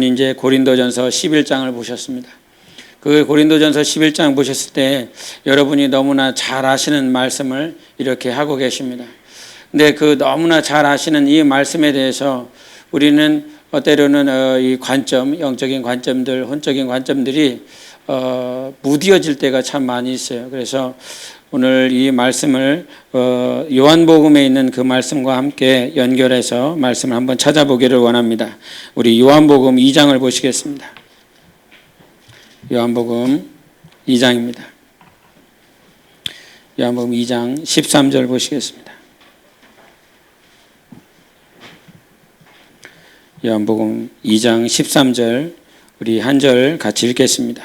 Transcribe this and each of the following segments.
이제 고린도전서 11장을 보셨습니다. 그 고린도전서 11장 보셨을 때 여러분이 너무나 잘 아시는 말씀을 이렇게 하고 계십니다. 근데 그 너무나 잘 아시는 이 말씀에 대해서 우리는 때로는 이 관점, 영적인 관점들, 혼적인 관점들이 무뎌질 때가 참 많이 있어요. 그래서 오늘 이 말씀을 요한복음에 있는 그 말씀과 함께 연결해서 말씀을 한번 찾아보기를 원합니다. 우리 요한복음 2장을 보시겠습니다. 요한복음 2장입니다. 요한복음 2장 13절 보시겠습니다. 요한복음 2장 13절 우리 한 절 같이 읽겠습니다.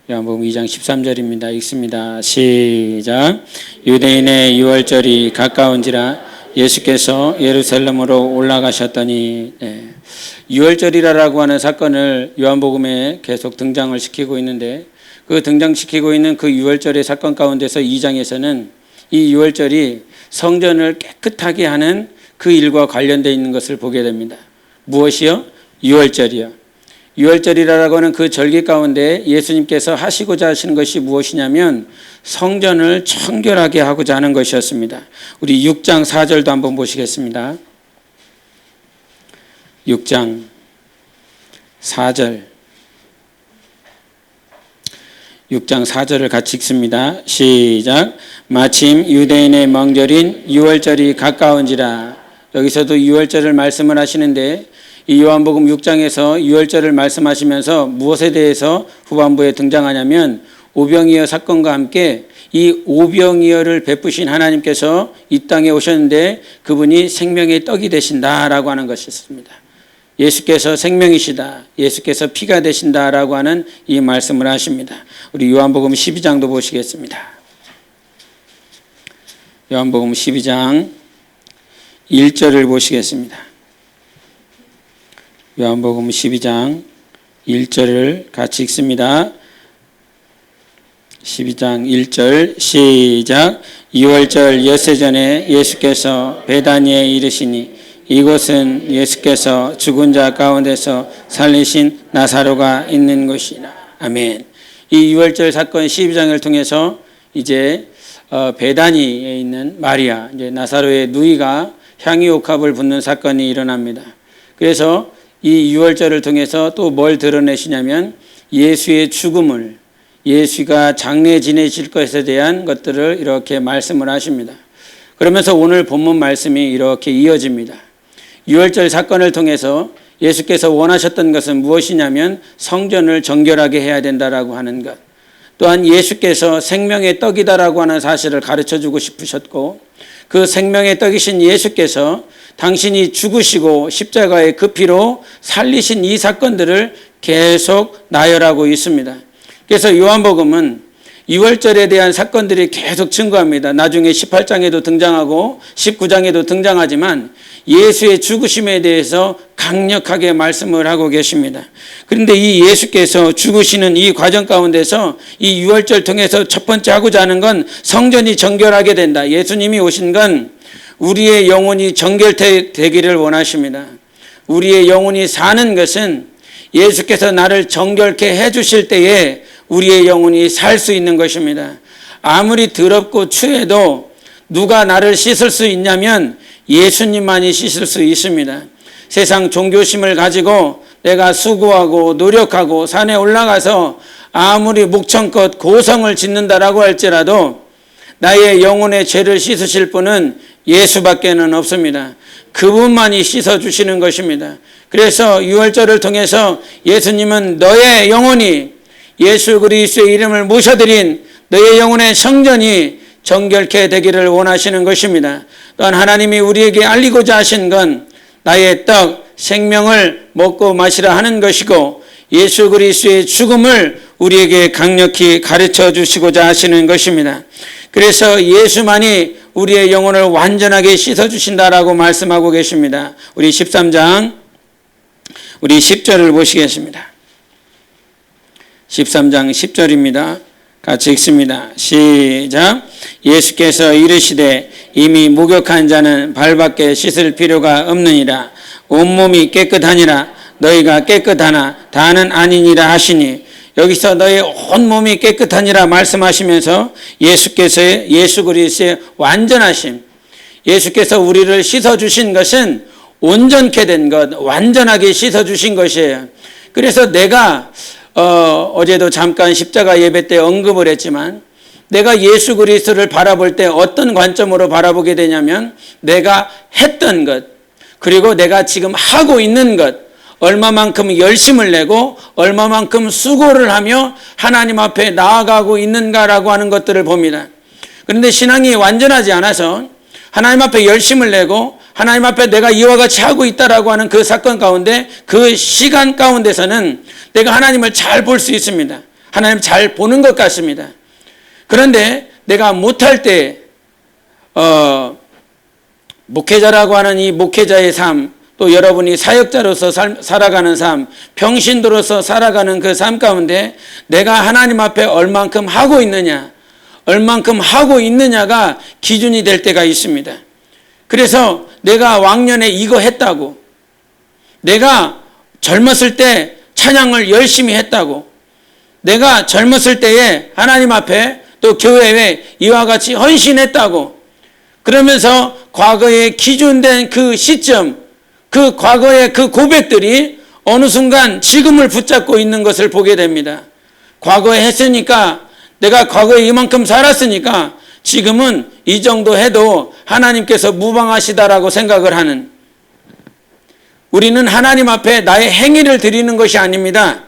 요한복음 2장 13절입니다. 읽습니다. 시작. 유대인의 유월절이 가까운지라 예수께서 예루살렘으로 올라가셨더니 유월절이라고 하는 사건을 요한복음에 계속 등장을 시키고 있는데 그 등장시키고 있는 그 유월절의 사건 가운데서 2장에서는 이 유월절이 성전을 깨끗하게 하는 그 일과 관련되어 있는 것을 보게 됩니다. 무엇이요? 유월절이요. 유월절이라고 하는 그 절기 가운데 예수님께서 하시고자 하시는 것이 무엇이냐면 성전을 청결하게 하고자 하는 것이었습니다. 우리 6장 4절도 한번 보시겠습니다. 6장 4절 6장 4절을 같이 읽습니다. 시작. 마침 유대인의 명절인 유월절이 가까운지라. 여기서도 유월절을 말씀을 하시는데 이 요한복음 6장에서 유월절을 말씀하시면서 무엇에 대해서 후반부에 등장하냐면 오병이어 사건과 함께 이 오병이어를 베푸신 하나님께서 이 땅에 오셨는데 그분이 생명의 떡이 되신다라고 하는 것이었습니다. 예수께서 생명이시다. 예수께서 피가 되신다라고 하는 이 말씀을 하십니다. 우리 요한복음 12장도 보시겠습니다. 요한복음 12장 1절을 보시겠습니다. 요한복음 12장 1절을 같이 읽습니다. 12장 1절 시작. 유월절 엿새 전에 예수께서 베다니에 이르시니 이곳은 예수께서 죽은 자 가운데서 살리신 나사로가 있는 곳이라. 아멘. 이 유월절 사건 12장을 통해서 이제 베다니에 있는 마리아, 이제 나사로의 누이가 향유옥합을 붓는 사건이 일어납니다. 그래서 이 유월절을 통해서 또 뭘 드러내시냐면 예수의 죽음을, 예수가 장례 지내실 것에 대한 것들을 이렇게 말씀을 하십니다. 그러면서 오늘 본문 말씀이 이렇게 이어집니다. 유월절 사건을 통해서 예수께서 원하셨던 것은 무엇이냐면 성전을 정결하게 해야 된다라고 하는 것. 또한 예수께서 생명의 떡이다라고 하는 사실을 가르쳐주고 싶으셨고 그 생명의 떡이신 예수께서 당신이 죽으시고 십자가의 그 피로 살리신 이 사건들을 계속 나열하고 있습니다. 그래서 요한복음은 유월절에 대한 사건들이 계속 증거합니다. 나중에 18장에도 등장하고 19장에도 등장하지만 예수의 죽으심에 대해서 강력하게 말씀을 하고 계십니다. 그런데 이 예수께서 죽으시는 이 과정 가운데서 이 유월절 통해서 첫 번째 하고자 하는 건 성전이 정결하게 된다. 예수님이 오신 건 우리의 영혼이 정결되기를 원하십니다. 우리의 영혼이 사는 것은 예수께서 나를 정결케 해주실 때에 우리의 영혼이 살 수 있는 것입니다. 아무리 더럽고 추해도 누가 나를 씻을 수 있냐면 예수님만이 씻을 수 있습니다. 세상 종교심을 가지고 내가 수고하고 노력하고 산에 올라가서 아무리 목청껏 고성을 짓는다라고 할지라도 나의 영혼의 죄를 씻으실 분은 예수밖에는 없습니다. 그분만이 씻어주시는 것입니다. 그래서 유월절을 통해서 예수님은 너의 영혼이 예수 그리스도의 이름을 모셔드린 너의 영혼의 성전이 정결케 되기를 원하시는 것입니다. 또한 하나님이 우리에게 알리고자 하신 건 나의 떡, 생명을 먹고 마시라 하는 것이고 예수 그리스도의 죽음을 우리에게 강력히 가르쳐 주시고자 하시는 것입니다. 그래서 예수만이 우리의 영혼을 완전하게 씻어주신다라고 말씀하고 계십니다. 우리 13장 우리 10절을 보시겠습니다. 13장 10절입니다. 같이 읽습니다. 시작. 예수께서 이르시되 이미 목욕한 자는 발밖에 씻을 필요가 없느니라. 온몸이 깨끗하니라. 너희가 깨끗하나 다는 아니니라 하시니, 여기서 너희 온 몸이 깨끗하니라 말씀하시면서 예수께서의, 예수 그리스도의 완전하심, 예수께서 우리를 씻어주신 것은 온전케 된 것, 완전하게 씻어주신 것이에요. 그래서 내가 어제도 잠깐 십자가 예배 때 언급을 했지만, 내가 예수 그리스도를 바라볼 때 어떤 관점으로 바라보게 되냐면, 내가 했던 것, 그리고 내가 지금 하고 있는 것, 얼마만큼 열심을 내고 얼마만큼 수고를 하며 하나님 앞에 나아가고 있는가라고 하는 것들을 봅니다. 그런데 신앙이 완전하지 않아서 하나님 앞에 열심을 내고 하나님 앞에 내가 이와 같이 하고 있다라고 하는 그 사건 가운데, 그 시간 가운데서는 내가 하나님을 잘 볼 수 있습니다. 하나님 잘 보는 것 같습니다. 그런데 내가 못할 때 목회자라고 하는 이 목회자의 삶, 또 여러분이 사역자로서 살아가는 삶, 평신도로서 살아가는 그 삶 가운데 내가 하나님 앞에 얼만큼 하고 있느냐, 얼만큼 하고 있느냐가 기준이 될 때가 있습니다. 그래서 내가 왕년에 이거 했다고, 내가 젊었을 때 찬양을 열심히 했다고, 내가 젊었을 때에 하나님 앞에 또 교회에 이와 같이 헌신했다고, 그러면서 과거에 기준된 그 시점, 그 과거의 그 고백들이 어느 순간 지금을 붙잡고 있는 것을 보게 됩니다. 과거에 했으니까, 내가 과거에 이만큼 살았으니까 지금은 이 정도 해도 하나님께서 무방하시다라고 생각을 하는, 우리는 하나님 앞에 나의 행위를 드리는 것이 아닙니다.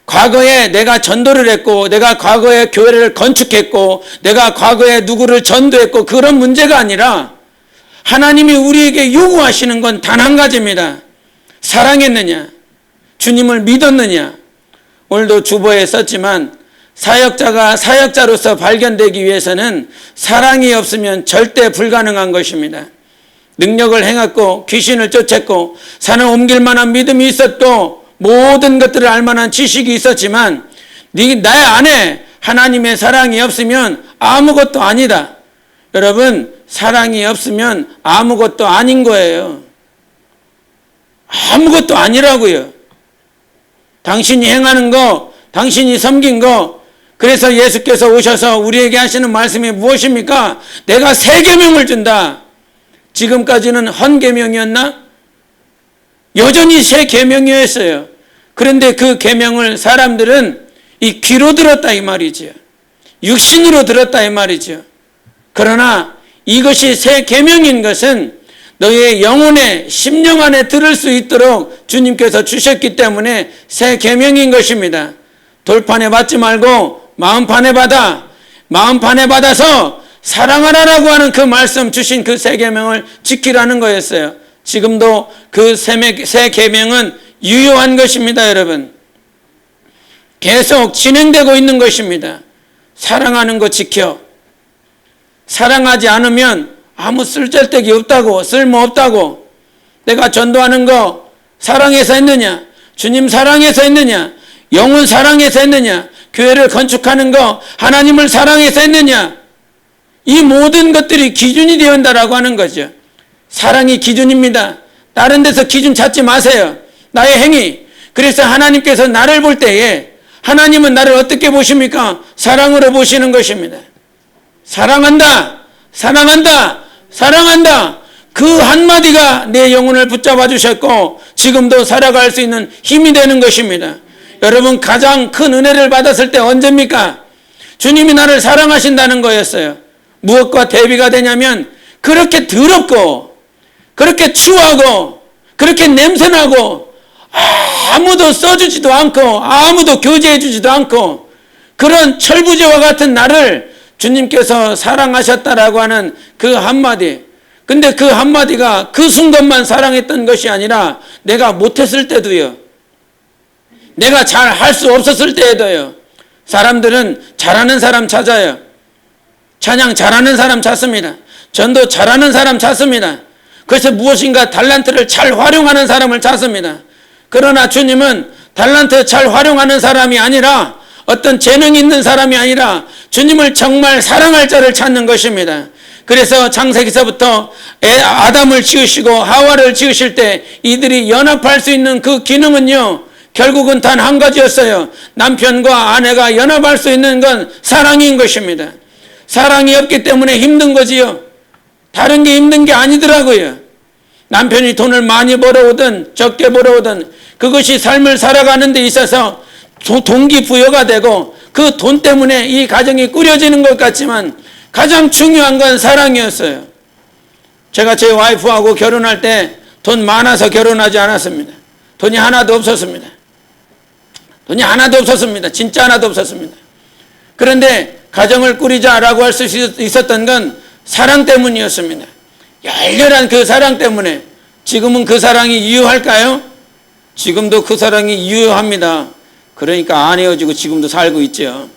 과거에 내가 전도를 했고, 내가 과거에 교회를 건축했고, 내가 과거에 누구를 전도했고, 그런 문제가 아니라 하나님이 우리에게 요구하시는 건 단 한 가지입니다. 사랑했느냐, 주님을 믿었느냐. 오늘도 주보에 썼지만 사역자가 사역자로서 발견되기 위해서는 사랑이 없으면 절대 불가능한 것입니다. 능력을 행했고 귀신을 쫓았고 산을 옮길 만한 믿음이 있었고 모든 것들을 알 만한 지식이 있었지만 나의 안에 하나님의 사랑이 없으면 아무것도 아니다. 여러분, 사랑이 없으면 아무것도 아닌 거예요. 아무것도 아니라고요. 당신이 행하는 거, 당신이 섬긴 거, 그래서 예수께서 오셔서 우리에게 하시는 말씀이 무엇입니까? 내가 새 계명을 준다. 지금까지는 헌 계명이었나? 여전히 새 계명이었어요. 그런데 그 계명을 사람들은 이 귀로 들었다 이 말이죠. 육신으로 들었다 이 말이죠. 그러나 이것이 새 계명인 것은 너희의 영혼의 심령 안에 들을 수 있도록 주님께서 주셨기 때문에 새 계명인 것입니다. 돌판에 받지 말고 마음판에 받아, 마음판에 받아서 사랑하라라고 하는 그 말씀 주신 그 새 계명을 지키라는 거였어요. 지금도 그 새 계명은 유효한 것입니다, 여러분. 계속 진행되고 있는 것입니다. 사랑하는 거 지켜. 사랑하지 않으면 아무 쓸데기 없다고, 쓸모없다고. 내가 전도하는 거 사랑해서 했느냐? 주님 사랑해서 했느냐? 영혼 사랑해서 했느냐? 교회를 건축하는 거 하나님을 사랑해서 했느냐? 이 모든 것들이 기준이 되어야 한다라고 하는 거죠. 사랑이 기준입니다. 다른 데서 기준 찾지 마세요. 나의 행위. 그래서 하나님께서 나를 볼 때에 하나님은 나를 어떻게 보십니까? 사랑으로 보시는 것입니다. 사랑한다, 사랑한다, 사랑한다. 그 한마디가 내 영혼을 붙잡아 주셨고 지금도 살아갈 수 있는 힘이 되는 것입니다. 여러분, 가장 큰 은혜를 받았을 때 언제입니까? 주님이 나를 사랑하신다는 거였어요. 무엇과 대비가 되냐면 그렇게 더럽고 그렇게 추하고 그렇게 냄새나고 아무도 써주지도 않고 아무도 교제해주지도 않고 그런 철부지와 같은 나를 주님께서 사랑하셨다라고 하는 그 한마디. 근데 그 한마디가 그 순간만 사랑했던 것이 아니라 내가 못했을 때도요, 내가 잘 할 수 없었을 때에도요. 사람들은 잘하는 사람 찾아요. 찬양 잘하는 사람 찾습니다. 전도 잘하는 사람 찾습니다. 그래서 무엇인가 달란트를 잘 활용하는 사람을 찾습니다. 그러나 주님은 달란트 잘 활용하는 사람이 아니라 어떤 재능이 있는 사람이 아니라 주님을 정말 사랑할 자를 찾는 것입니다. 그래서 창세기서부터 아담을 지으시고 하와를 지으실 때 이들이 연합할 수 있는 그 기능은요, 결국은 단 한 가지였어요. 남편과 아내가 연합할 수 있는 건 사랑인 것입니다. 사랑이 없기 때문에 힘든 거지요. 다른 게 힘든 게 아니더라고요. 남편이 돈을 많이 벌어오든 적게 벌어오든 그것이 삶을 살아가는 데 있어서 동기부여가 되고 그 돈 때문에 이 가정이 꾸려지는 것 같지만 가장 중요한 건 사랑이었어요. 제가 제 와이프하고 결혼할 때 돈 많아서 결혼하지 않았습니다. 돈이 하나도 없었습니다. 돈이 하나도 없었습니다. 진짜 하나도 없었습니다. 그런데 가정을 꾸리자라고 할 수 있었던 건 사랑 때문이었습니다. 열렬한 그 사랑 때문에. 지금은 그 사랑이 유효할까요? 지금도 그 사랑이 유효합니다. 그러니까 안 헤어지고 지금도 살고 있죠.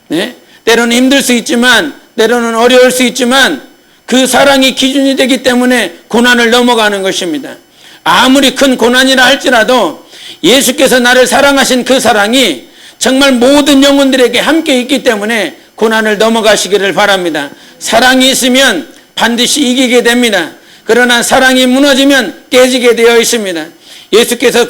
네? 때로는 힘들 수 있지만, 때로는 어려울 수 있지만 그 사랑이 기준이 되기 때문에 고난을 넘어가는 것입니다. 아무리 큰 고난이라 할지라도 예수께서 나를 사랑하신 그 사랑이 정말 모든 영혼들에게 함께 있기 때문에 고난을 넘어가시기를 바랍니다. 사랑이 있으면 반드시 이기게 됩니다. 그러나 사랑이 무너지면 깨지게 되어 있습니다. 예수께서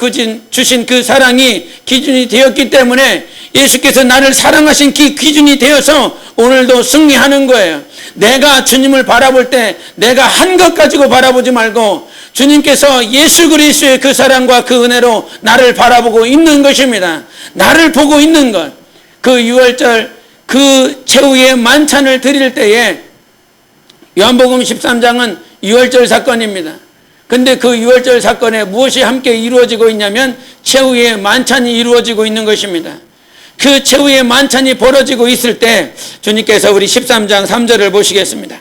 주신 그 사랑이 기준이 되었기 때문에 예수께서 나를 사랑하신 그 기준이 되어서 오늘도 승리하는 거예요. 내가 주님을 바라볼 때 내가 한 것 가지고 바라보지 말고 주님께서 예수 그리스도의 그 사랑과 그 은혜로 나를 바라보고 있는 것입니다. 나를 보고 있는 것. 그 유월절 그 최후의 만찬을 드릴 때에 요한복음 13장은 유월절 사건입니다. 근데 그 유월절 사건에 무엇이 함께 이루어지고 있냐면 최후의 만찬이 이루어지고 있는 것입니다. 그 최후의 만찬이 벌어지고 있을 때 주님께서 우리 13장 3절을 보시겠습니다.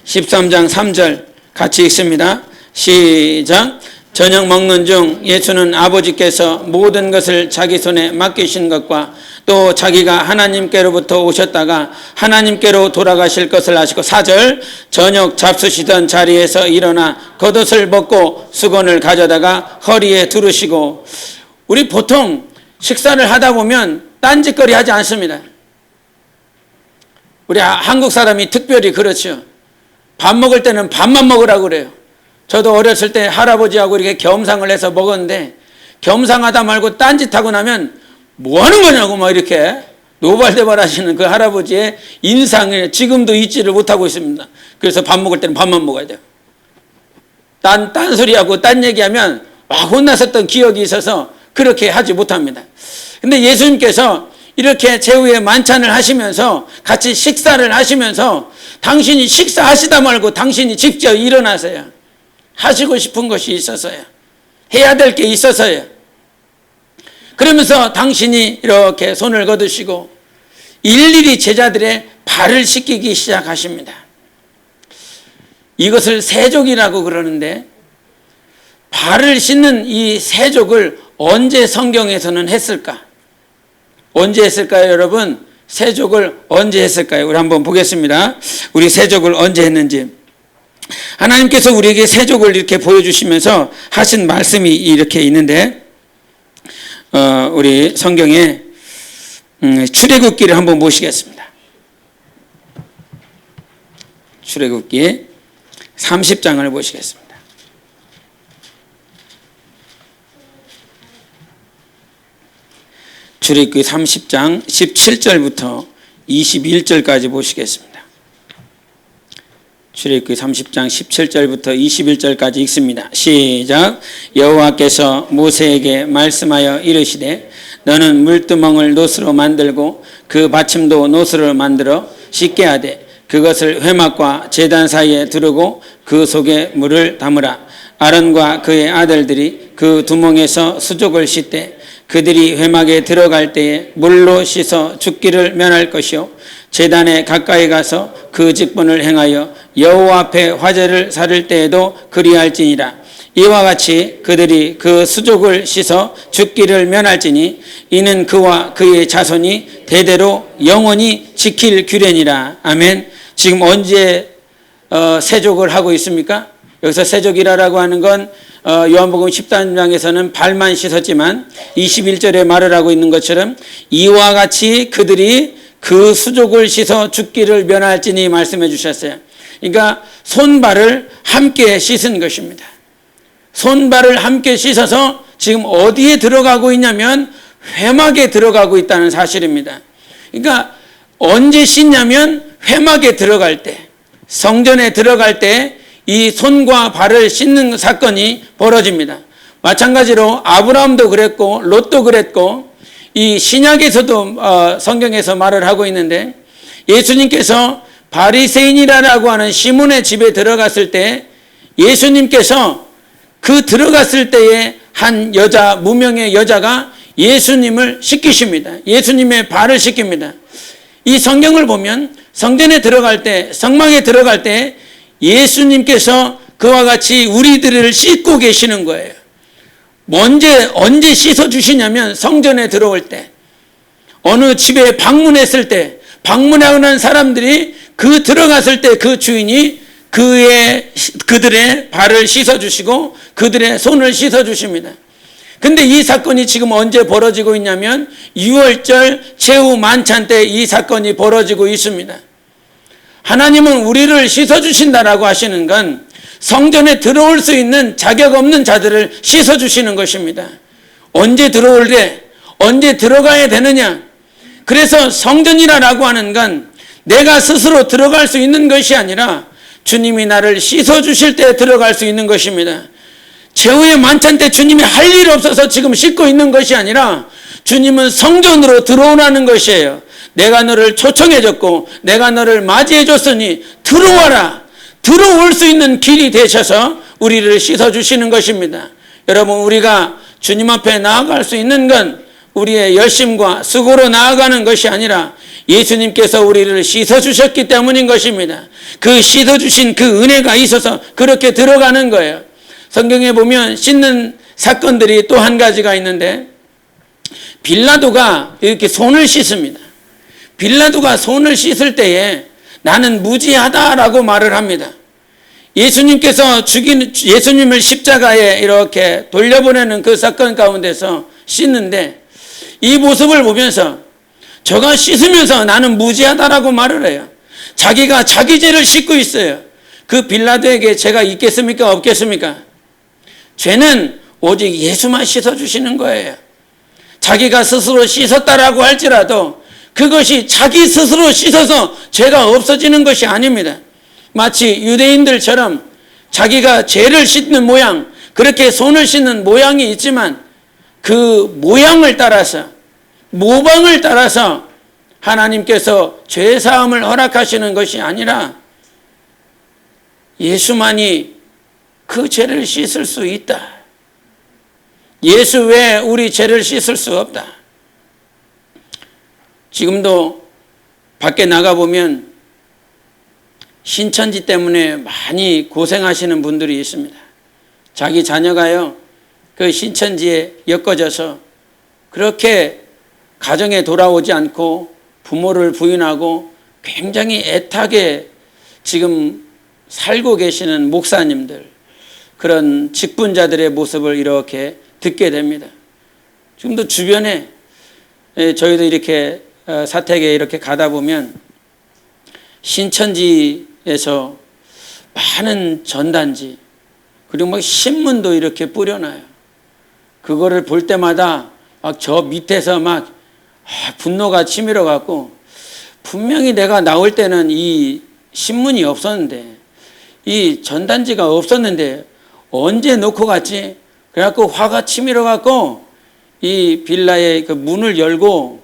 13장 3절 같이 읽습니다. 시작. 저녁 먹는 중 예수는 아버지께서 모든 것을 자기 손에 맡기신 것과 또 자기가 하나님께로부터 오셨다가 하나님께로 돌아가실 것을 아시고 4절. 저녁 잡수시던 자리에서 일어나 겉옷을 벗고 수건을 가져다가 허리에 두르시고. 우리 보통 식사를 하다 보면 딴짓거리 하지 않습니다. 우리 한국 사람이 특별히 그렇죠. 밥 먹을 때는 밥만 먹으라고 그래요. 저도 어렸을 때 할아버지하고 이렇게 겸상을 해서 먹었는데 겸상하다 말고 딴짓하고 나면 뭐 하는 거냐고 막 이렇게 노발대발 하시는 그 할아버지의 인상을 지금도 잊지를 못하고 있습니다. 그래서 밥 먹을 때는 밥만 먹어야 돼요. 딴 소리하고 딴 얘기하면 막 혼났었던 기억이 있어서 그렇게 하지 못합니다. 근데 예수님께서 이렇게 최후의 만찬을 하시면서 같이 식사를 하시면서 당신이 식사하시다 말고 당신이 직접 일어나세요. 하시고 싶은 것이 있어서요. 해야 될 게 있어서요. 그러면서 당신이 이렇게 손을 거두시고 일일이 제자들의 발을 씻기기 시작하십니다. 이것을 세족이라고 그러는데 발을 씻는 이 세족을 언제 성경에서는 했을까? 언제 했을까요, 여러분? 세족을 언제 했을까요? 우리 한번 보겠습니다. 우리 세족을 언제 했는지. 하나님께서 우리에게 세족을 이렇게 보여주시면서 하신 말씀이 이렇게 있는데, 우리 성경에 출애굽기를 한번 보시겠습니다. 출애굽기 30장을 보시겠습니다. 출애굽기 30장 17절부터 21절까지 보시겠습니다. 출애굽기 30장 17절부터 21절까지 읽습니다. 시작. 여호와께서 모세에게 말씀하여 이르시되 너는 물두멍을 노스로 만들고 그 받침도 노스로 만들어 씻게 하되 그것을 회막과 제단 사이에 두르고 그 속에 물을 담으라. 아론과 그의 아들들이 그 두멍에서 수족을 씻되 그들이 회막에 들어갈 때에 물로 씻어 죽기를 면할 것이요 제단에 가까이 가서 그 직분을 행하여 여호와 앞에 화제를 살을 때에도 그리할지니라. 이와 같이 그들이 그 수족을 씻어 죽기를 면할지니 이는 그와 그의 자손이 대대로 영원히 지킬 규례니라. 아멘. 지금 언제 세족을 하고 있습니까? 여기서 세족이라고 하는 건 요한복음 13장에서는 발만 씻었지만 21절에 말을 하고 있는 것처럼 이와 같이 그들이 그 수족을 씻어 죽기를 면할지니 말씀해 주셨어요. 그러니까 손발을 함께 씻은 것입니다. 손발을 함께 씻어서 지금 어디에 들어가고 있냐면 회막에 들어가고 있다는 사실입니다. 그러니까 언제 씻냐면 회막에 들어갈 때, 성전에 들어갈 때 이 손과 발을 씻는 사건이 벌어집니다. 마찬가지로 아브라함도 그랬고 롯도 그랬고 이 신약에서도 성경에서 말을 하고 있는데 예수님께서 바리새인이라고 하는 시몬의 집에 들어갔을 때 예수님께서 그 들어갔을 때에 한 여자, 무명의 여자가 예수님을 씻기십니다. 예수님의 발을 씻깁니다. 이 성경을 보면 성전에 들어갈 때, 성막에 들어갈 때 예수님께서 그와 같이 우리들을 씻고 계시는 거예요. 언제 씻어주시냐면 성전에 들어올 때, 어느 집에 방문했을 때, 방문하는 사람들이 그 들어갔을 때 그 주인이 그들의 발을 씻어주시고 그들의 손을 씻어주십니다. 근데 이 사건이 지금 언제 벌어지고 있냐면 6월절 최후 만찬 때 이 사건이 벌어지고 있습니다. 하나님은 우리를 씻어주신다라고 하시는 건 성전에 들어올 수 있는 자격 없는 자들을 씻어주시는 것입니다. 언제 들어올 때, 언제 들어가야 되느냐. 그래서 성전이라고 하는 건 내가 스스로 들어갈 수 있는 것이 아니라 주님이 나를 씻어주실 때 들어갈 수 있는 것입니다. 최후의 만찬 때 주님이 할 일 없어서 지금 씻고 있는 것이 아니라 주님은 성전으로 들어오라는 것이에요. 내가 너를 초청해줬고 내가 너를 맞이해줬으니 들어와라. 들어올 수 있는 길이 되셔서 우리를 씻어주시는 것입니다. 여러분, 우리가 주님 앞에 나아갈 수 있는 건 우리의 열심과 수고로 나아가는 것이 아니라 예수님께서 우리를 씻어주셨기 때문인 것입니다. 그 씻어주신 그 은혜가 있어서 그렇게 들어가는 거예요. 성경에 보면 씻는 사건들이 또 한 가지가 있는데 빌라도가 이렇게 손을 씻습니다. 빌라도가 손을 씻을 때에 나는 무지하다라고 말을 합니다. 예수님께서 예수님을 십자가에 이렇게 돌려보내는 그 사건 가운데서 씻는데 이 모습을 보면서 저가 씻으면서 나는 무지하다라고 말을 해요. 자기가 자기 죄를 씻고 있어요. 그 빌라도에게 죄가 있겠습니까? 없겠습니까? 죄는 오직 예수만 씻어주시는 거예요. 자기가 스스로 씻었다라고 할지라도 그것이 자기 스스로 씻어서 죄가 없어지는 것이 아닙니다. 마치 유대인들처럼 자기가 죄를 씻는 모양, 그렇게 손을 씻는 모양이 있지만 그 모양을 따라서, 모방을 따라서 하나님께서 죄사함을 허락하시는 것이 아니라 예수만이 그 죄를 씻을 수 있다. 예수 외에 우리 죄를 씻을 수 없다. 지금도 밖에 나가보면 신천지 때문에 많이 고생하시는 분들이 있습니다. 자기 자녀가요, 그 신천지에 엮어져서 그렇게 가정에 돌아오지 않고 부모를 부인하고 굉장히 애타게 지금 살고 계시는 목사님들, 그런 직분자들의 모습을 이렇게 듣게 됩니다. 지금도 주변에 저희도 이렇게 사택에 이렇게 가다 보면 신천지에서 많은 전단지 그리고 막 신문도 이렇게 뿌려놔요. 그거를 볼 때마다 막 저 밑에서 막 분노가 치밀어 갖고 분명히 내가 나올 때는 이 신문이 없었는데 이 전단지가 없었는데 언제 놓고 갔지? 그래갖고 화가 치밀어 갖고 이 빌라의 그 문을 열고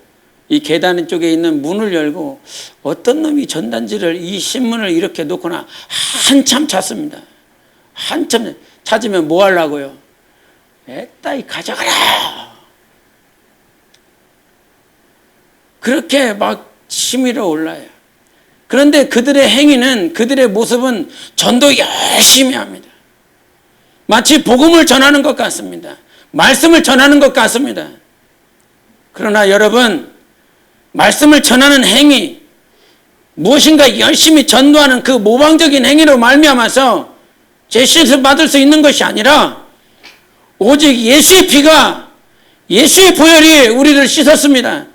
이 계단 쪽에 있는 문을 열고 어떤 놈이 전단지를 이 신문을 이렇게 놓거나 한참 찾습니다. 한참 찾으면 뭐 하려고요? 에따이 가져가라. 그렇게 막 치밀어 올라요. 그런데 그들의 행위는, 그들의 모습은 전도 열심히 합니다. 마치 복음을 전하는 것 같습니다. 말씀을 전하는 것 같습니다. 그러나 여러분, 말씀을 전하는 행위, 무엇인가 열심히 전도하는 그 모방적인 행위로 말미암아서 죄 씻음 받을 수 있는 것이 아니라 오직 예수의 피가, 예수의 보혈이 우리를 씻었습니다.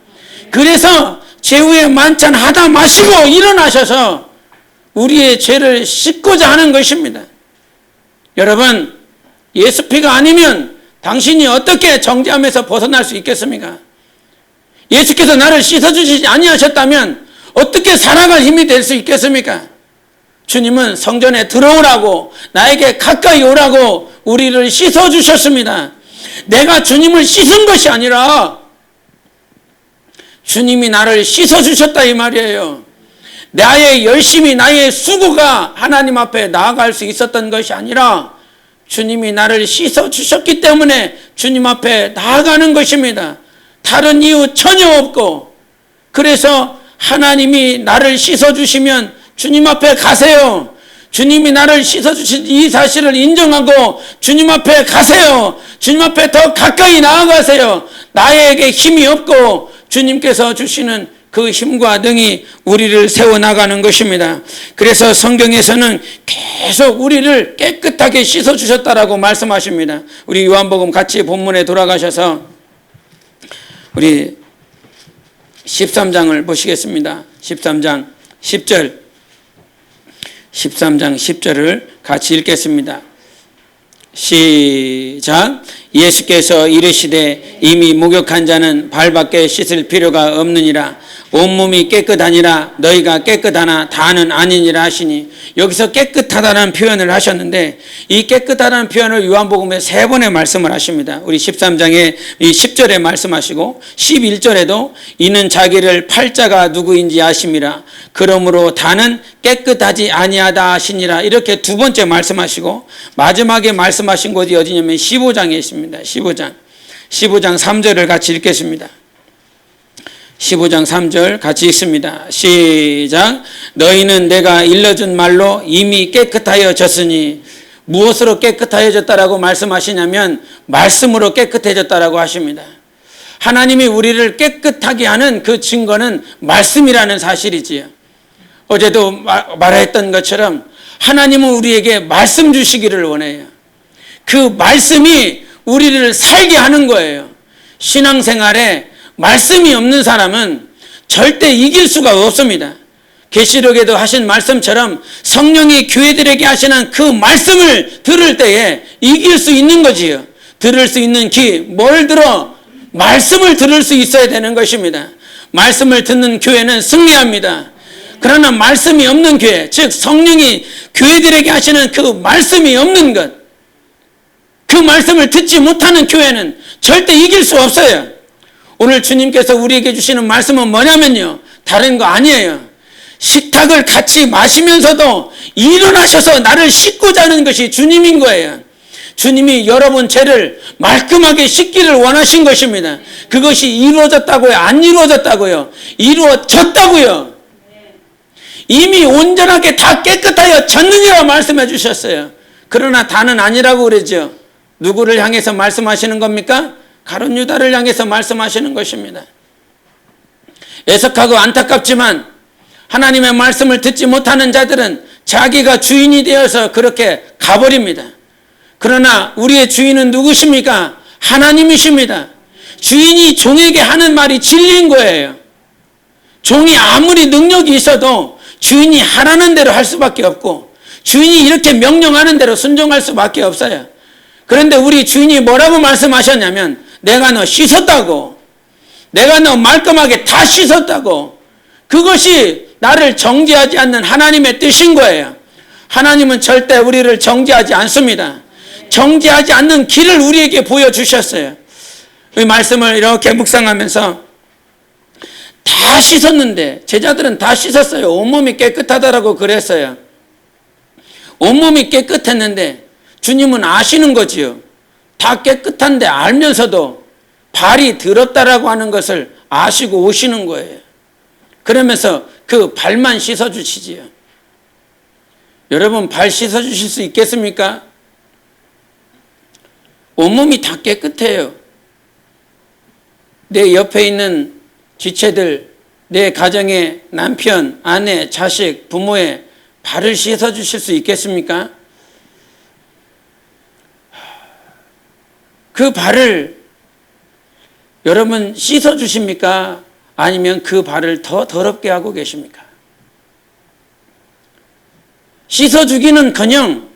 그래서 제후의 만찬 하다 마시고 일어나셔서 우리의 죄를 씻고자 하는 것입니다. 여러분, 예수 피가 아니면 당신이 어떻게 정죄함에서 벗어날 수 있겠습니까? 예수께서 나를 씻어주시지 아니하셨다면 어떻게 살아갈 힘이 될 수 있겠습니까? 주님은 성전에 들어오라고, 나에게 가까이 오라고 우리를 씻어주셨습니다. 내가 주님을 씻은 것이 아니라 주님이 나를 씻어주셨다 이 말이에요. 나의 열심히, 나의 수고가 하나님 앞에 나아갈 수 있었던 것이 아니라 주님이 나를 씻어주셨기 때문에 주님 앞에 나아가는 것입니다. 다른 이유 전혀 없고, 그래서 하나님이 나를 씻어주시면 주님 앞에 가세요. 주님이 나를 씻어주신 이 사실을 인정하고 주님 앞에 가세요. 주님 앞에 더 가까이 나아가세요. 나에게 힘이 없고 주님께서 주시는 그 힘과 능이 우리를 세워나가는 것입니다. 그래서 성경에서는 계속 우리를 깨끗하게 씻어주셨다라고 말씀하십니다. 우리 요한복음 같이 본문에 돌아가셔서 우리 13장을 보시겠습니다. 13장 10절 13장 10절을 같이 읽겠습니다. 시작. 예수께서 이르시되 이미 목욕한 자는 발밖에 씻을 필요가 없느니라. 온몸이 깨끗하니라. 너희가 깨끗하나 다는 아니니라 하시니, 여기서 깨끗하다는 표현을 하셨는데 이 깨끗하다는 표현을 요한복음에 3번의 말씀을 하십니다. 우리 13장에 이 10절에 말씀하시고 11절에도 이는 자기를 팔자가 누구인지 아심이라. 그러므로 다는 깨끗하지 아니하다 하시니라. 이렇게 두 번째 말씀하시고 마지막에 말씀하신 곳이 어디냐면 15장에 있습니다. 15장 3절을 같이 읽겠습니다. 15장 3절 같이 읽습니다. 시작. 너희는 내가 일러준 말로 이미 깨끗하여졌으니, 무엇으로 깨끗하여졌다라고 말씀하시냐면 말씀으로 깨끗해졌다라고 하십니다. 하나님이 우리를 깨끗하게 하는 그 증거는 말씀이라는 사실이지요. 어제도 말했던 것처럼 하나님은 우리에게 말씀 주시기를 원해요. 그 말씀이 우리를 살게 하는 거예요. 신앙생활에 말씀이 없는 사람은 절대 이길 수가 없습니다. 계시록에도 하신 말씀처럼 성령이 교회들에게 하시는 그 말씀을 들을 때에 이길 수 있는 거지요. 들을 수 있는 귀, 뭘 들어? 말씀을 들을 수 있어야 되는 것입니다. 말씀을 듣는 교회는 승리합니다. 그러나 말씀이 없는 교회, 즉 성령이 교회들에게 하시는 그 말씀이 없는 것, 그 말씀을 듣지 못하는 교회는 절대 이길 수 없어요. 오늘 주님께서 우리에게 주시는 말씀은 뭐냐면요, 다른 거 아니에요. 식탁을 같이 마시면서도 일어나셔서 나를 씻고자 하는 것이 주님인 거예요. 주님이 여러분 죄를 말끔하게 씻기를 원하신 것입니다. 그것이 이루어졌다고요? 안 이루어졌다고요? 이루어졌다고요. 이미 온전하게 다 깨끗하여 졌느니라 말씀해 주셨어요. 그러나 다는 아니라고 그러죠. 누구를 향해서 말씀하시는 겁니까? 가룟 유다를 향해서 말씀하시는 것입니다. 애석하고 안타깝지만 하나님의 말씀을 듣지 못하는 자들은 자기가 주인이 되어서 그렇게 가버립니다. 그러나 우리의 주인은 누구십니까? 하나님이십니다. 주인이 종에게 하는 말이 진리인 거예요. 종이 아무리 능력이 있어도 주인이 하라는 대로 할 수밖에 없고, 주인이 이렇게 명령하는 대로 순종할 수밖에 없어요. 그런데 우리 주인이 뭐라고 말씀하셨냐면, 내가 너 씻었다고, 내가 너 말끔하게 다 씻었다고. 그것이 나를 정죄하지 않는 하나님의 뜻인 거예요. 하나님은 절대 우리를 정죄하지 않습니다. 정죄하지 않는 길을 우리에게 보여주셨어요. 이 말씀을 이렇게 묵상하면서 다 씻었는데, 제자들은 다 씻었어요. 온몸이 깨끗하다라고 그랬어요. 온몸이 깨끗했는데 주님은 아시는 거지요. 다 깨끗한데 알면서도 발이 더럽다라고 하는 것을 아시고 오시는 거예요. 그러면서 그 발만 씻어주시지요. 여러분, 발 씻어주실 수 있겠습니까? 온몸이 다 깨끗해요. 내 옆에 있는 지체들, 내 가정의 남편, 아내, 자식, 부모의 발을 씻어주실 수 있겠습니까? 그 발을 여러분 씻어주십니까? 아니면 그 발을 더 더럽게 하고 계십니까? 씻어주기는커녕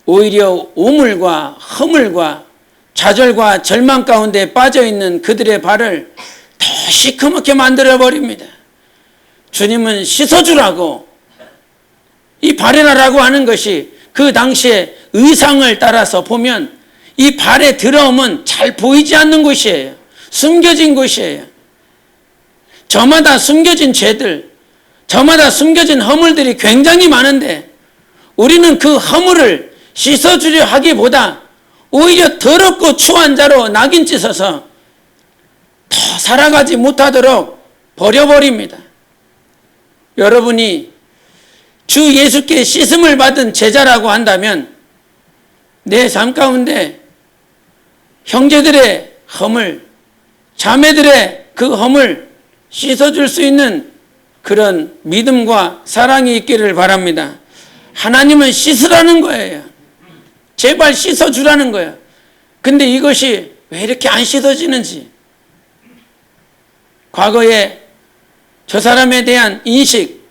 오히려 오물과 허물과 좌절과 절망 가운데 빠져있는 그들의 발을 더 시커멓게 만들어버립니다. 주님은 씻어주라고, 이 발해라라고 하는 것이 그 당시에 의상을 따라서 보면 이 발의 더러움은 잘 보이지 않는 곳이에요. 숨겨진 곳이에요. 저마다 숨겨진 죄들, 저마다 숨겨진 허물들이 굉장히 많은데 우리는 그 허물을 씻어주려 하기보다 오히려 더럽고 추한 자로 낙인 찢어서 더 살아가지 못하도록 버려버립니다. 여러분이 주 예수께 씻음을 받은 제자라고 한다면 내 삶 가운데 형제들의 허물, 자매들의 그 허물 씻어줄 수 있는 그런 믿음과 사랑이 있기를 바랍니다. 하나님은 씻으라는 거예요. 제발 씻어주라는 거예요. 근데 이것이 왜 이렇게 안 씻어지는지, 과거에 저 사람에 대한 인식,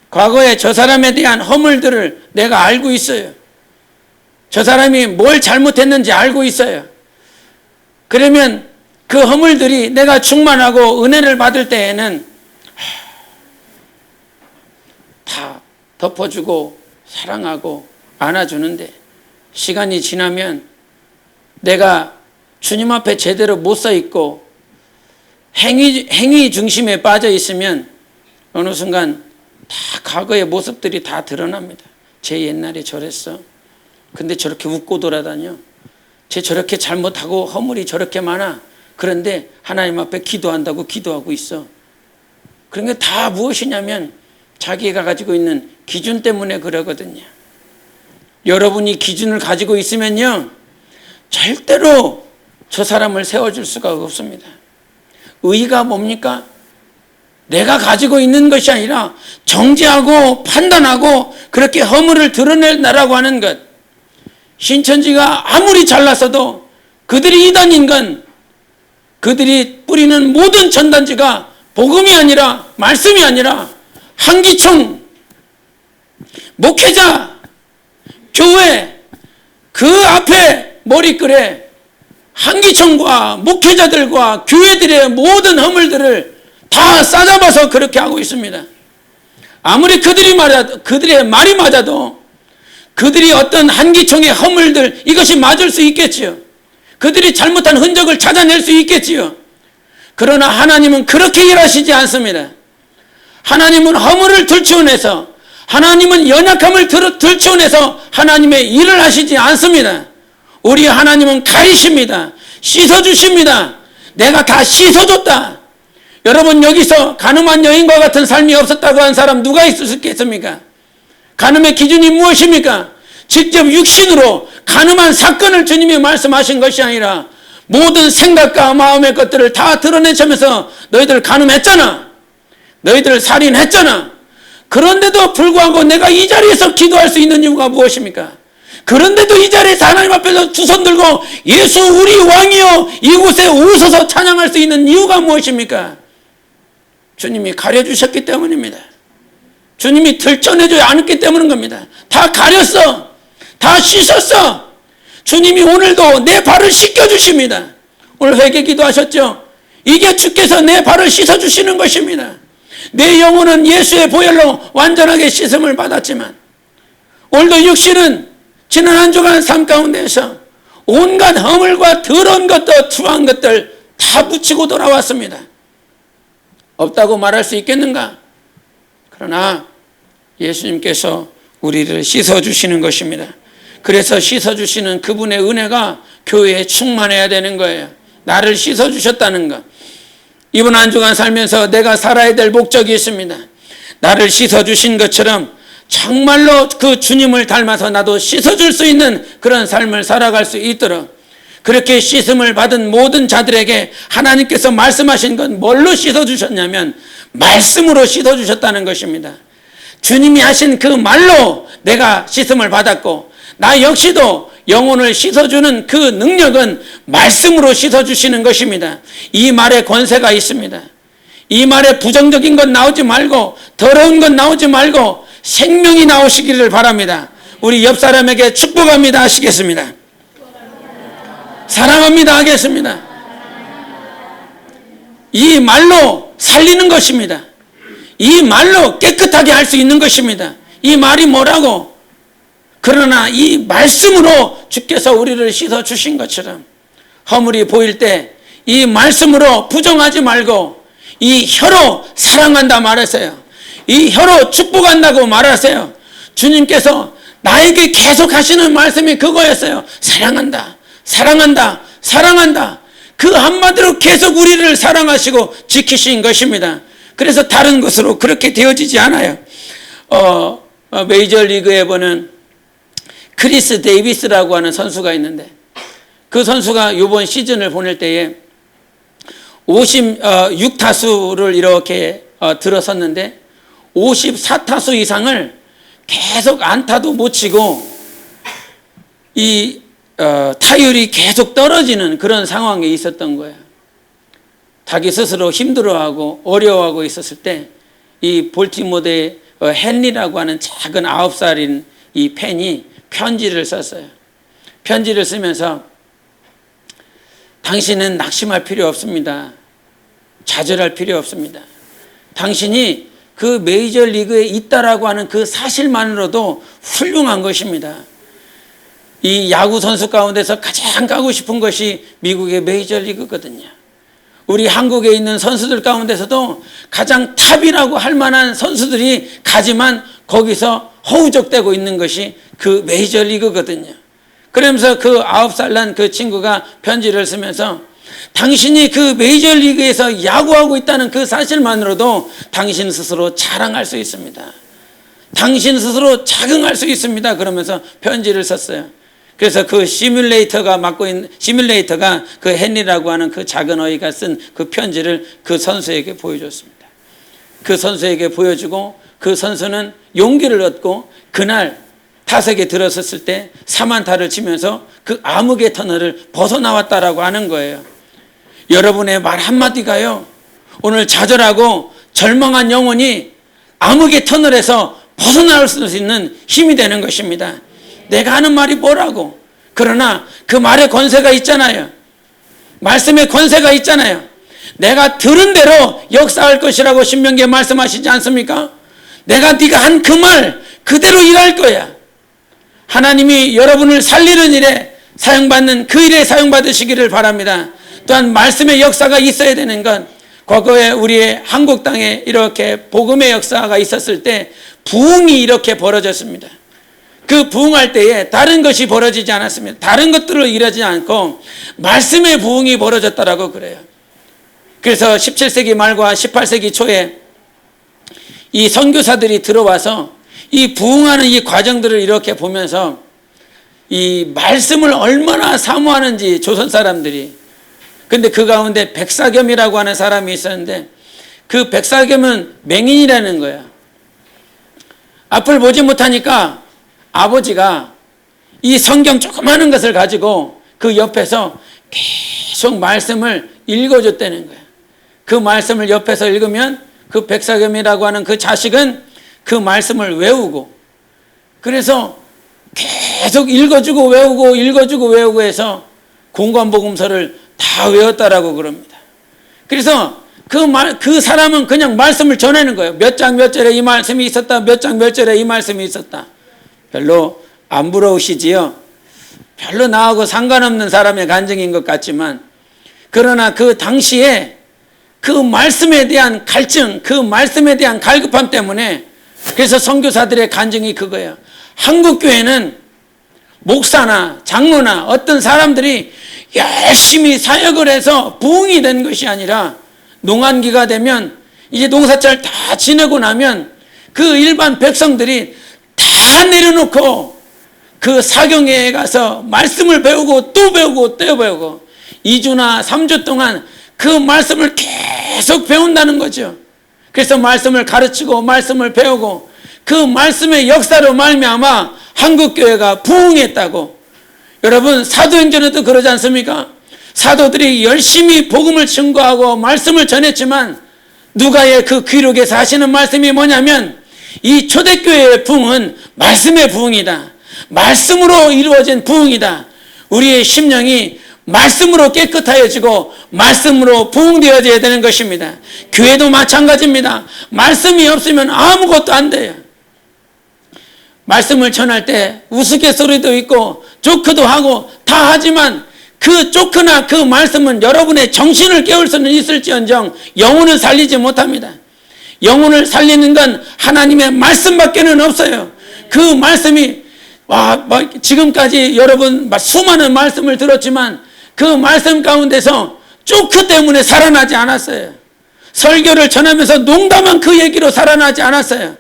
과거에 저 사람에 대한 허물들을 내가 알고 있어요. 저 사람이 뭘 잘못했는지 알고 있어요. 그러면 그 허물들이 내가 충만하고 은혜를 받을 때에는 다 덮어주고 사랑하고 안아주는데, 시간이 지나면 내가 주님 앞에 제대로 못 서 있고 행위 중심에 빠져 있으면 어느 순간 다 과거의 모습들이 다 드러납니다. 쟤 옛날에 저랬어. 근데 저렇게 웃고 돌아다녀. 쟤 저렇게 잘못하고 허물이 저렇게 많아. 그런데 하나님 앞에 기도한다고 기도하고 있어. 그런 게 다 무엇이냐면 자기가 가지고 있는 기준 때문에 그러거든요. 여러분이 기준을 가지고 있으면요, 절대로 저 사람을 세워줄 수가 없습니다. 의의가 뭡니까? 내가 가지고 있는 것이 아니라 정죄하고 판단하고 그렇게 허물을 드러낸다라고 하는 것. 신천지가 아무리 잘났어도 그들이 이단인 건 그들이 뿌리는 모든 전단지가 복음이 아니라, 말씀이 아니라 한기총, 목회자, 교회, 그 앞에 머리글에 한기총과 목회자들과 교회들의 모든 허물들을 다 싸잡아서 그렇게 하고 있습니다. 아무리 그들의 말이 맞아도 그들이 어떤 한기총의 허물들, 이것이 맞을 수 있겠지요. 그들이 잘못한 흔적을 찾아낼 수 있겠지요. 그러나 하나님은 그렇게 일하시지 않습니다. 하나님은 허물을 들추어내서, 하나님은 연약함을 들추어내서 하나님의 일을 하시지 않습니다. 우리 하나님은 가리십니다. 씻어주십니다. 내가 다 씻어줬다. 여러분, 여기서 가늠한 여인과 같은 삶이 없었다고 한 사람 누가 있었겠습니까? 가늠의 기준이 무엇입니까? 직접 육신으로 가늠한 사건을 주님이 말씀하신 것이 아니라 모든 생각과 마음의 것들을 다 드러내면서 너희들 가늠했잖아. 너희들 살인했잖아. 그런데도 불구하고 내가 이 자리에서 기도할 수 있는 이유가 무엇입니까? 그런데도 이 자리에서 하나님 앞에서 두 손 들고 예수 우리 왕이여 이곳에 오셔서 찬양할 수 있는 이유가 무엇입니까? 주님이 가려주셨기 때문입니다. 주님이 들춰내지 않았기 때문인 겁니다. 다 가렸어. 다 씻었어. 주님이 오늘도 내 발을 씻겨주십니다. 오늘 회개 기도하셨죠? 이게 주께서 내 발을 씻어주시는 것입니다. 내 영혼은 예수의 보혈로 완전하게 씻음을 받았지만 오늘도 육신은 지난 한 주간 삶 가운데서 온갖 허물과 더러운 것도 추한 것들 다 묻히고 돌아왔습니다. 없다고 말할 수 있겠는가? 그러나 예수님께서 우리를 씻어주시는 것입니다. 그래서 씻어주시는 그분의 은혜가 교회에 충만해야 되는 거예요. 나를 씻어주셨다는 것. 이번 한 주간 살면서 내가 살아야 될 목적이 있습니다. 나를 씻어주신 것처럼 정말로 그 주님을 닮아서 나도 씻어줄 수 있는 그런 삶을 살아갈 수 있도록, 그렇게 씻음을 받은 모든 자들에게 하나님께서 말씀하신 건 뭘로 씻어주셨냐면 말씀으로 씻어주셨다는 것입니다. 주님이 하신 그 말로 내가 씻음을 받았고, 나 역시도 영혼을 씻어주는 그 능력은 말씀으로 씻어주시는 것입니다. 이 말에 권세가 있습니다. 이 말에 부정적인 것 나오지 말고 더러운 것 나오지 말고 생명이 나오시기를 바랍니다. 우리 옆 사람에게 축복합니다 하시겠습니다. 사랑합니다 하겠습니다. 이 말로 살리는 것입니다. 이 말로 깨끗하게 할 수 있는 것입니다. 이 말이 뭐라고? 그러나 이 말씀으로 주께서 우리를 씻어 주신 것처럼 허물이 보일 때 이 말씀으로 부정하지 말고 이 혀로 사랑한다 말하세요. 이 혀로 축복한다고 말하세요. 주님께서 나에게 계속 하시는 말씀이 그거였어요. 사랑한다, 사랑한다, 사랑한다. 그 한마디로 계속 우리를 사랑하시고 지키신 것입니다. 그래서 다른 것으로 그렇게 되어지지 않아요. 메이저리그에 보는 크리스 데이비스라고 하는 선수가 있는데 그 선수가 이번 시즌을 보낼 때에 56타수를 이렇게 들어섰는데 54타수 이상을 계속 안타도 못 치고 이 타율이 계속 떨어지는 그런 상황에 있었던 거예요. 자기 스스로 힘들어하고 어려워하고 있었을 때 이 볼티모어의 헨리라고 하는 작은 9살인 이 팬이 편지를 썼어요. 편지를 쓰면서 당신은 낙심할 필요 없습니다. 좌절할 필요 없습니다. 당신이 그 메이저리그에 있다라고 하는 그 사실만으로도 훌륭한 것입니다. 이 야구 선수 가운데서 가장 가고 싶은 것이 미국의 메이저리그거든요. 우리 한국에 있는 선수들 가운데서도 가장 탑이라고 할 만한 선수들이 가지만 거기서 허우적대고 있는 것이 그 메이저리그거든요. 그러면서 그 9살 난 그 친구가 편지를 쓰면서 당신이 그 메이저리그에서 야구하고 있다는 그 사실만으로도 당신 스스로 자랑할 수 있습니다. 당신 스스로 자긍할 수 있습니다. 그러면서 편지를 썼어요. 그래서 그 시뮬레이터가 그 헨리라고 하는 그 작은 어이가 쓴 그 편지를 그 선수에게 보여줬습니다. 그 선수에게 보여주고 그 선수는 용기를 얻고 그날 타석에 들어섰을 때 3안타를 치면서 그 암흑의 터널을 벗어나왔다라고 하는 거예요. 여러분의 말 한마디가요, 오늘 좌절하고 절망한 영혼이 암흑의 터널에서 벗어날 수 있는 힘이 되는 것입니다. 내가 하는 말이 뭐라고? 그러나 그 말에 권세가 있잖아요. 말씀에 권세가 있잖아요. 내가 들은 대로 역사할 것이라고 신명기에 말씀하시지 않습니까? 내가 네가 한 그 말 그대로 일할 거야. 하나님이 여러분을 살리는 일에 사용받는 그 일에 사용받으시기를 바랍니다. 또한 말씀의 역사가 있어야 되는 건 과거에 우리의 한국 땅에 이렇게 복음의 역사가 있었을 때 부흥이 이렇게 벌어졌습니다. 그 부흥할 때에 다른 것이 벌어지지 않았습니다. 다른 것들을 일하지 않고 말씀의 부흥이 벌어졌다라고 그래요. 그래서 17세기 말과 18세기 초에 이 선교사들이 들어와서 이 부흥하는 이 과정들을 이렇게 보면서 이 말씀을 얼마나 사모하는지 조선 사람들이. 근데 그 가운데 백사겸이라고 하는 사람이 있었는데 그 백사겸은 맹인이라는 거야. 앞을 보지 못하니까 아버지가 이 성경 조그마한 것을 가지고 그 옆에서 계속 말씀을 읽어줬다는 거야. 그 말씀을 옆에서 읽으면 그 백사겸이라고 하는 그 자식은 그 말씀을 외우고, 그래서 계속 읽어주고 외우고 해서 공관복음서를 다 외웠다라고 그럽니다. 그래서 그 사람은 그냥 말씀을 전하는 거예요. 몇 장 몇 절에 이 말씀이 있었다, 몇 장 몇 절에 이 말씀이 있었다. 별로 안 부러우시지요? 별로 나하고 상관없는 사람의 간증인 것 같지만, 그러나 그 당시에 그 말씀에 대한 갈증, 그 말씀에 대한 갈급함 때문에, 그래서 선교사들의 간증이 그거예요. 한국 교회는 목사나 장로나 어떤 사람들이 열심히 사역을 해서 부흥이 된 것이 아니라, 농한기가 되면 이제 농사철 다 지내고 나면 그 일반 백성들이 다 내려놓고 그 사경회에 가서 말씀을 배우고 또 배우고 또 배우고 2주나 3주 동안 그 말씀을 계속 배운다는 거죠. 그래서 말씀을 가르치고 말씀을 배우고 그 말씀의 역사로 말미암아 한국교회가 부흥했다고. 여러분, 사도행전에도 그러지 않습니까? 사도들이 열심히 복음을 증거하고 말씀을 전했지만 누가의 그 기록에서 하시는 말씀이 뭐냐면 이 초대교회의 부흥은 말씀의 부흥이다. 말씀으로 이루어진 부흥이다. 우리의 심령이 말씀으로 깨끗하여지고 말씀으로 부흥되어져야 되는 것입니다. 교회도 마찬가지입니다. 말씀이 없으면 아무것도 안 돼요. 말씀을 전할 때 우스갯소리도 있고 조크도 하고 다 하지만 그 조크나 그 말씀은 여러분의 정신을 깨울 수는 있을지언정 영혼을 살리지 못합니다. 영혼을 살리는 건 하나님의 말씀밖에는 없어요. 그 말씀이 지금까지 여러분 수많은 말씀을 들었지만 그 말씀 가운데서 조크 때문에 살아나지 않았어요. 설교를 전하면서 농담한 그 얘기로 살아나지 않았어요.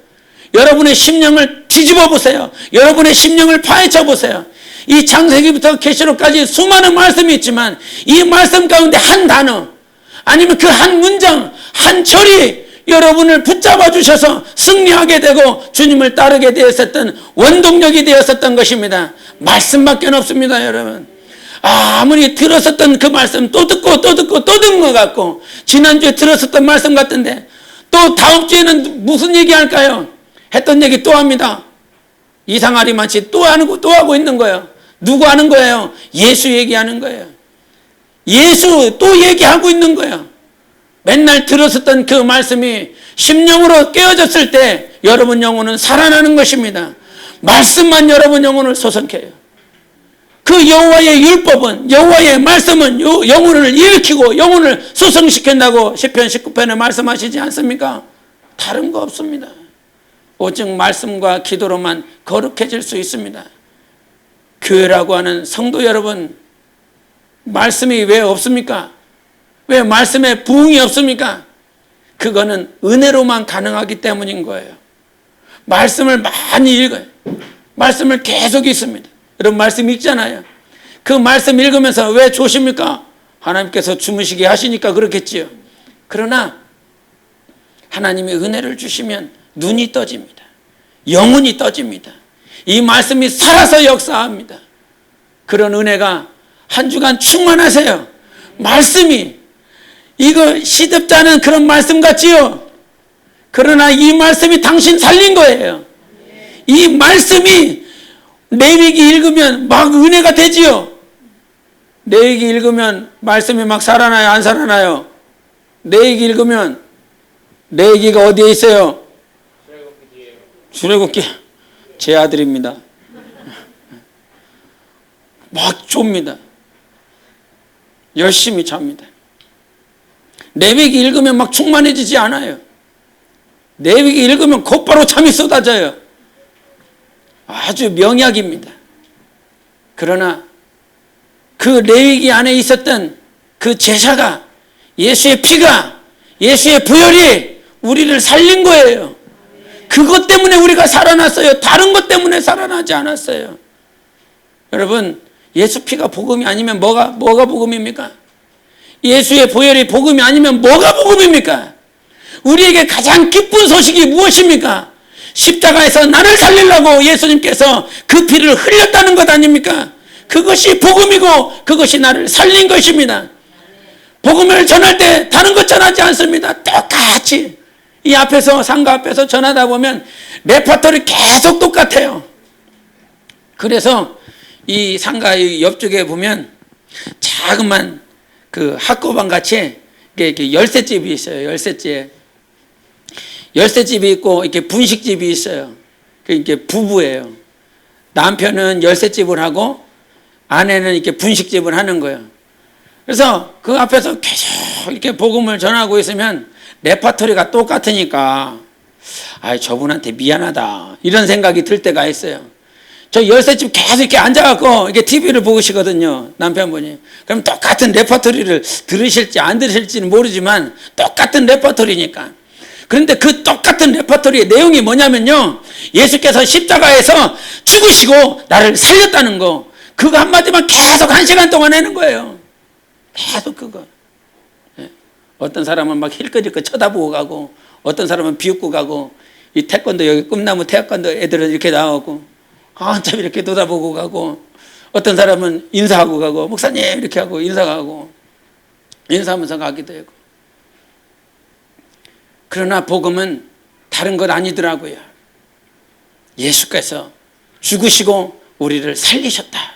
여러분의 심령을 뒤집어 보세요. 여러분의 심령을 파헤쳐 보세요. 이 창세기부터 계시록까지 수많은 말씀이 있지만 이 말씀 가운데 한 단어 아니면 그 한 문장 한 절이 여러분을 붙잡아 주셔서 승리하게 되고 주님을 따르게 되었었던 원동력이 되었었던 것입니다. 말씀밖에 없습니다. 여러분, 아무리 들었었던 그 말씀 또 듣고 또 듣고 또 듣는 것 같고 지난주에 들었었던 말씀 같은데 또 다음 주에는 무슨 얘기 할까요? 했던 얘기 또 합니다. 이상하리 마치 또 하고 있는 거예요. 누구 하는 거예요? 예수 얘기하는 거예요. 예수 또 얘기하고 있는 거예요. 맨날 들었었던 그 말씀이 심령으로 깨어졌을 때 여러분 영혼은 살아나는 것입니다. 말씀만 여러분 영혼을 소성케 해요. 그 여호와의 율법은 여호와의 말씀은 영혼을 일으키고 영혼을 소성시킨다고 시편 19편에 말씀하시지 않습니까? 다른 거 없습니다. 오직 말씀과 기도로만 거룩해질 수 있습니다. 교회라고 하는 성도 여러분, 말씀이 왜 없습니까? 왜 말씀에 부흥이 없습니까? 그거는 은혜로만 가능하기 때문인 거예요. 말씀을 많이 읽어요. 말씀을 계속 읽습니다. 여러분 말씀 읽잖아요. 그 말씀 읽으면서 왜 조십니까? 하나님께서 주무시게 하시니까 그렇겠지요. 그러나 하나님이 은혜를 주시면 눈이 떠집니다. 영혼이 떠집니다. 이 말씀이 살아서 역사합니다. 그런 은혜가 한 주간 충만하세요. 말씀이 이거 시덥잖은 그런 말씀 같지요. 그러나 이 말씀이 당신 살린 거예요. 이 말씀이 레위기 읽으면 막 은혜가 되지요. 레위기 읽으면 말씀이 막 살아나요? 안 살아나요? 레위기 읽으면 레위기가 어디에 있어요? 출애굽기. 제 아들입니다. 막 좁니다. 열심히 잡니다. 레위기 읽으면 막 충만해지지 않아요. 레위기 읽으면 곧바로 잠이 쏟아져요. 아주 명약입니다. 그러나 그 레위기 안에 있었던 그 제사가 예수의 피가 예수의 부혈이 우리를 살린 거예요. 그것 때문에 우리가 살아났어요. 다른 것 때문에 살아나지 않았어요. 여러분 예수 피가 복음이 아니면 뭐가 복음입니까? 예수의 보혈이 복음이 아니면 뭐가 복음입니까? 우리에게 가장 기쁜 소식이 무엇입니까? 십자가에서 나를 살리려고 예수님께서 그 피를 흘렸다는 것 아닙니까? 그것이 복음이고 그것이 나를 살린 것입니다. 복음을 전할 때 다른 것 전하지 않습니다. 똑같이 이 앞에서 상가 앞에서 전하다 보면 레퍼토리 계속 똑같아요. 그래서 이 상가 옆쪽에 보면 자그만 그 학고방 같이 이렇게 열쇠집이 있어요. 열쇠집이 있고 이렇게 분식집이 있어요. 이게 부부예요. 남편은 열쇠집을 하고 아내는 이렇게 분식집을 하는 거예요. 그래서 그 앞에서 계속 이렇게 복음을 전하고 있으면 레퍼토리가 똑같으니까 저분한테 미안하다 이런 생각이 들 때가 있어요. 저 열쇠집 계속 이렇게 앉아갖고 이렇게 TV를 보시거든요. 남편분이. 그럼 똑같은 레퍼토리를 들으실지 안 들으실지는 모르지만 똑같은 레퍼토리니까. 그런데 그 똑같은 레퍼토리의 내용이 뭐냐면요. 예수께서 십자가에서 죽으시고 나를 살렸다는 거. 그거 한마디만 계속 1시간 동안 하는 거예요. 계속 그거. 어떤 사람은 막 힐끗힐끗 쳐다보고 가고 어떤 사람은 비웃고 가고 이 태권도 여기 꿈나무 태권도 애들은 이렇게 나오고 한참 이렇게 쳐다보고 가고 어떤 사람은 인사하고 가고 목사님 이렇게 하고 인사하고 인사하면서 가기도 하고 그러나 복음은 다른 것 아니더라고요. 예수께서 죽으시고 우리를 살리셨다.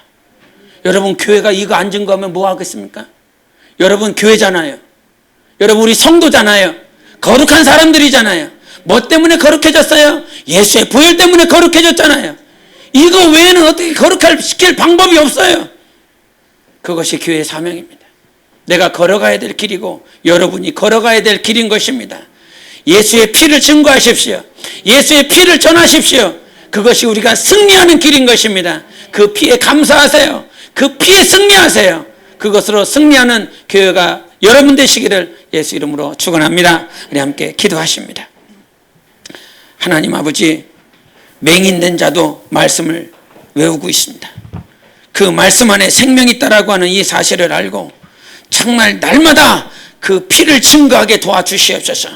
여러분, 교회가 이거 안 증거하면 뭐 하겠습니까? 여러분, 교회잖아요. 여러분, 우리 성도잖아요. 거룩한 사람들이잖아요. 뭐 때문에 거룩해졌어요? 예수의 보혈 때문에 거룩해졌잖아요. 이거 외에는 어떻게 거룩시킬 방법이 없어요. 그것이 교회의 사명입니다. 내가 걸어가야 될 길이고 여러분이 걸어가야 될 길인 것입니다. 예수의 피를 증거하십시오. 예수의 피를 전하십시오. 그것이 우리가 승리하는 길인 것입니다. 그 피에 감사하세요. 그 피에 승리하세요. 그것으로 승리하는 교회가 여러분 되시기를 예수 이름으로 축원합니다. 우리 함께 기도하십니다. 하나님 아버지, 맹인된 자도 말씀을 외우고 있습니다. 그 말씀 안에 생명이 있다라고 하는 이 사실을 알고 정말 날마다 그 피를 증거하게 도와주시옵소서.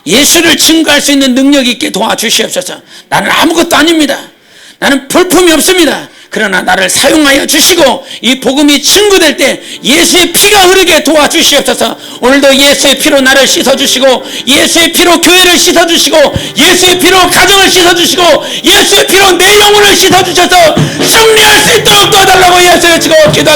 예수를 증거할 수 있는 능력 있게 도와주시옵소서. 나는 아무것도 아닙니다. 나는 볼품이 없습니다. 그러나 나를 사용하여 주시고 이 복음이 증거될 때 예수의 피가 흐르게 도와주시옵소서. 오늘도 예수의 피로 나를 씻어주시고 예수의 피로 교회를 씻어주시고 예수의 피로 가정을 씻어주시고 예수의 피로 내 영혼을 씻어주셔서 승리할 수 있도록 도와달라고 예수의 지고 기도